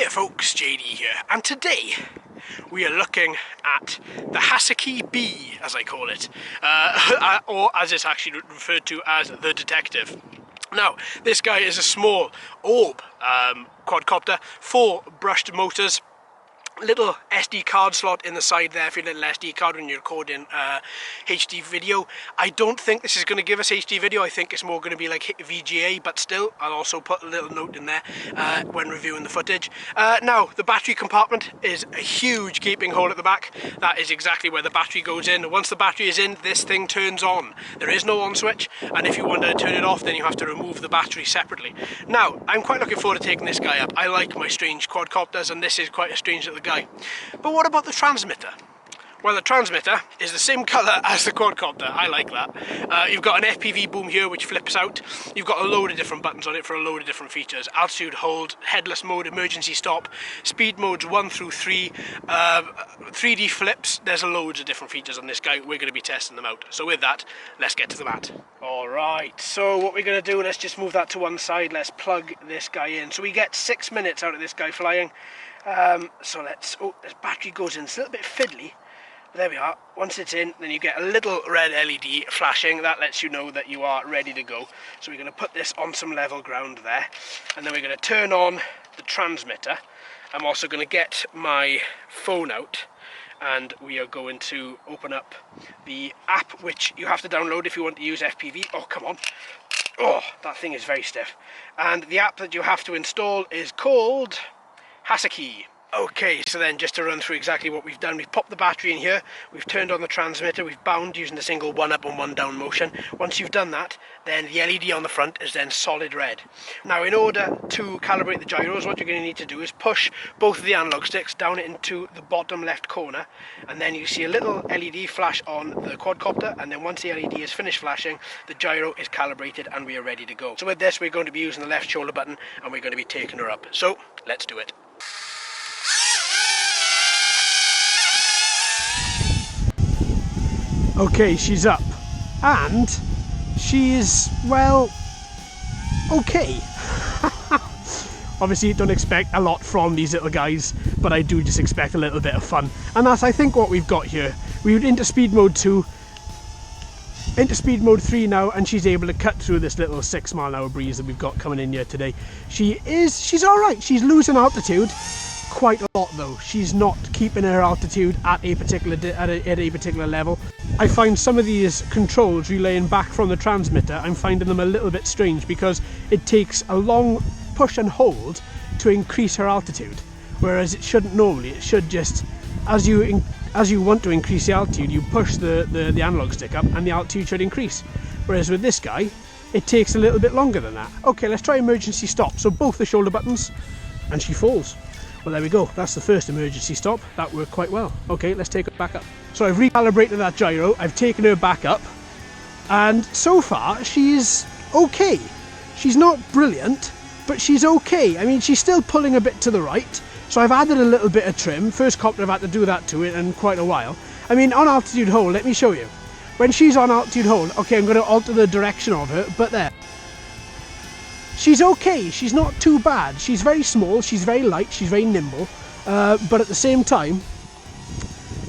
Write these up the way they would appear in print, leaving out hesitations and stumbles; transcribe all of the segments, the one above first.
there folks, JD here, and today we are looking at the Hasakee B, as I call it, or as it's actually referred to as the Detective. Now, this guy is a small orb quadcopter, 4 brushed motors, little SD card slot in the side there for your little SD card when you're recording HD video. I don't think this is going to give us HD video. I think it's more going to be like VGA, but still, I'll also put a little note in there when reviewing the footage. Now, the battery compartment is a huge gaping hole at the back. That is exactly where the battery goes in. Once the battery is in, this thing turns on. There is no on switch, and if you want to turn it off, then you have to remove the battery separately. Now, I'm quite looking forward to taking this guy up. I like my strange quadcopters, and this is quite a strange little guy. But what about the transmitter? Well, the transmitter is the same colour as the quadcopter. I like that. You've got an FPV boom here which flips out. You've got a load of different buttons on it for a load of different features. Altitude hold, headless mode, emergency stop, speed modes 1 through 3, 3D flips. There's loads of different features on this guy. We're going to be testing them out. So with that, let's get to the mat. Alright, so what we're going to do, let's just move that to one side. Let's plug this guy in. So we get 6 minutes out of this guy flying. So let's, this battery goes in. It's a little bit fiddly. There we are. Once it's in, then you get a little red LED flashing. That lets you know that you are ready to go. So we're going to put this on some level ground there. And then we're going to turn on the transmitter. I'm also going to get my phone out. And we are going to open up the app, which you have to download if you want to use FPV. Oh, come on. Oh, that thing is very stiff. And the app that you have to install is called Hasakee. Okay, so then just to run through exactly what we've done, we've popped the battery in here, we've turned on the transmitter, we've bound using the single 1 up and 1 down motion. Once you've done that, then the LED on the front is then solid red. Now, in order to calibrate the gyros, what you're going to need to do is push both of the analog sticks down into the bottom left corner, and then you see a little LED flash on the quadcopter, and then once the LED is finished flashing, the gyro is calibrated and we are ready to go. So with this, we're going to be using the left shoulder button and we're going to be taking her up. So, let's do it. Okay, she's up, and she is, well, okay. Obviously, don't expect a lot from these little guys, but I do just expect a little bit of fun. And that's, I think, what we've got here. We're into speed mode 2, into speed mode 3 now, and she's able to cut through this little 6-mile-an-hour breeze that we've got coming in here today. She's all right. She's losing altitude. Quite a lot though. She's not keeping her altitude at a particular level. I find some of these controls relaying back from the transmitter, I'm finding them a little bit strange because it takes a long push and hold to increase her altitude, whereas it shouldn't normally. It should just, as you want to increase the altitude, you push the analog stick up and the altitude should increase. Whereas with this guy, it takes a little bit longer than that. Okay, let's try emergency stop. So both the shoulder buttons, and she falls. Well, there we go. That's the first emergency stop. That worked quite well. Okay, let's take her back up. So I've recalibrated that gyro. I've taken her back up. And so far, she's okay. She's not brilliant, but she's okay. I mean, she's still pulling a bit to the right. So I've added a little bit of trim. First copter I've had to do that to it in quite a while. I mean, on altitude hold, let me show you. When she's on altitude hold, okay, I'm going to alter the direction of her, but there. She's okay, she's not too bad. She's very small, she's very light, she's very nimble, but at the same time,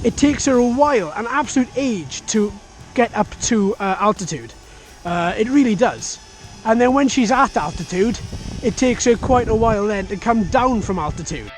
it takes her a while, an absolute age, to get up to altitude. It really does. And then when she's at altitude, it takes her quite a while then to come down from altitude.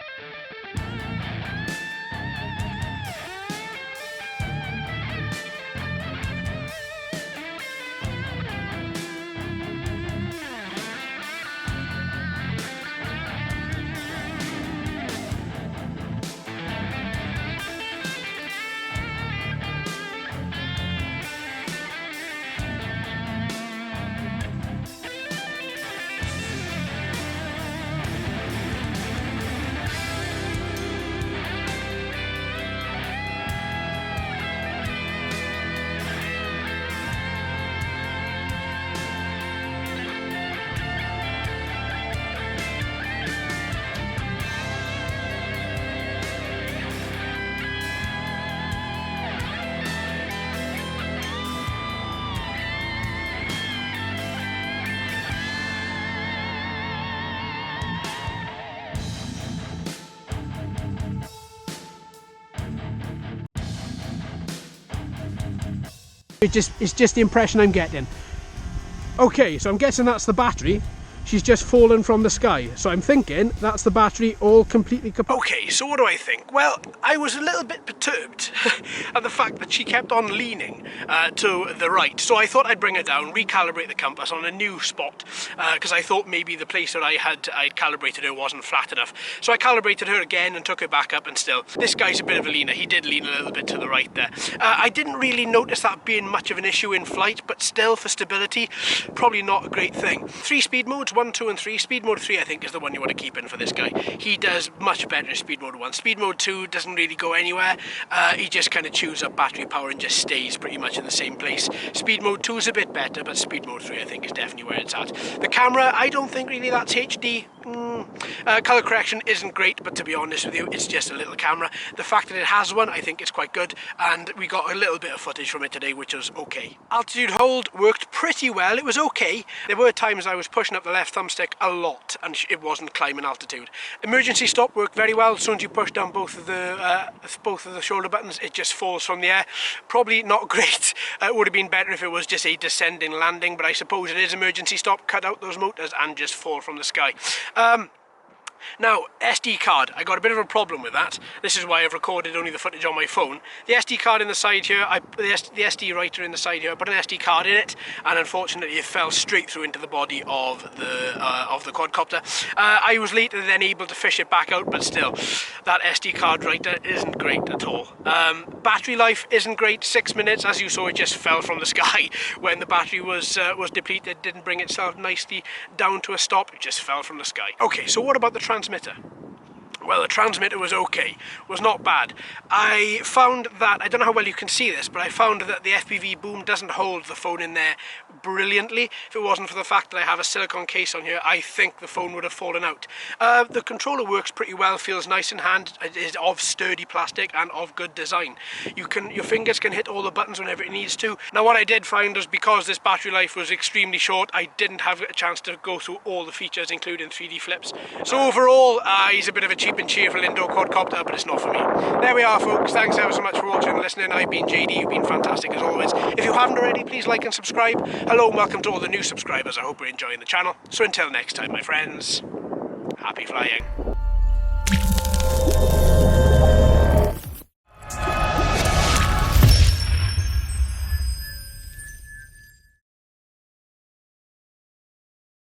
It's just the impression I'm getting. Okay, so I'm guessing that's the battery. She's just fallen from the sky, so I'm thinking that's the battery all completely kaput. Okay, so what do I think? Well, I was a little bit perturbed at the fact that she kept on leaning to the right, so I thought I'd bring her down, recalibrate the compass on a new spot, because I thought maybe the place that I'd calibrated her wasn't flat enough. So I calibrated her again and took her back up, and still, this guy's a bit of a leaner. He did lean a little bit to the right there. I didn't really notice that being much of an issue in flight, but still, for stability, probably not a great thing. 3 speed modes, 1, 2 and 3. Speed mode 3 I think is the one you want to keep in for this guy. He does much better in speed mode 1. Speed mode 2 doesn't really go anywhere. He just kind of chews up battery power and just stays pretty much in the same place. Speed mode 2 is a bit better, but speed mode 3 I think is definitely where it's at. The camera, I don't think really that's HD. Color correction isn't great, but to be honest with you, it's just a little camera. The fact that it has one, I think it's quite good, and we got a little bit of footage from it today, which was okay. Altitude hold worked pretty well. It was okay. There were times I was pushing up the left thumbstick a lot, and it wasn't climbing altitude. Emergency stop worked very well. As soon as you push down both of the shoulder buttons, it just falls from the air. Probably not great. It would have been better if it was just a descending landing, but I suppose it is emergency stop. Cut out those motors and just fall from the sky. Now, SD card, I got a bit of a problem with that. This is why I've recorded only the footage on my phone. The SD card in the side here, the SD writer in the side here, I put an SD card in it, and unfortunately it fell straight through into the body of the quadcopter. I was later then able to fish it back out, but still, that SD card writer isn't great at all. Battery life isn't great. 6 minutes, as you saw, it just fell from the sky when the battery was depleted. Didn't bring itself nicely down to a stop. It just fell from the sky. Okay, so what about the transmitter? Well, the transmitter was okay, was not bad. I found that, I don't know how well you can see this, but I found that the FPV boom doesn't hold the phone in there brilliantly. If it wasn't for the fact that I have a silicone case on here, I think the phone would have fallen out. The controller works pretty well, feels nice in hand. It is of sturdy plastic and of good design. Your fingers can hit all the buttons whenever it needs to. Now, what I did find was because this battery life was extremely short, I didn't have a chance to go through all the features, including 3D flips. So overall, he's a bit of a cheap and cheerful indoor quadcopter, but it's not for me. There we are, folks. Thanks ever so much for watching and listening. I've been JD. You've been fantastic as always. If you haven't already, please like and subscribe. Hello and welcome to all the new subscribers. I hope you're enjoying the channel. So until next time, my friends, happy flying.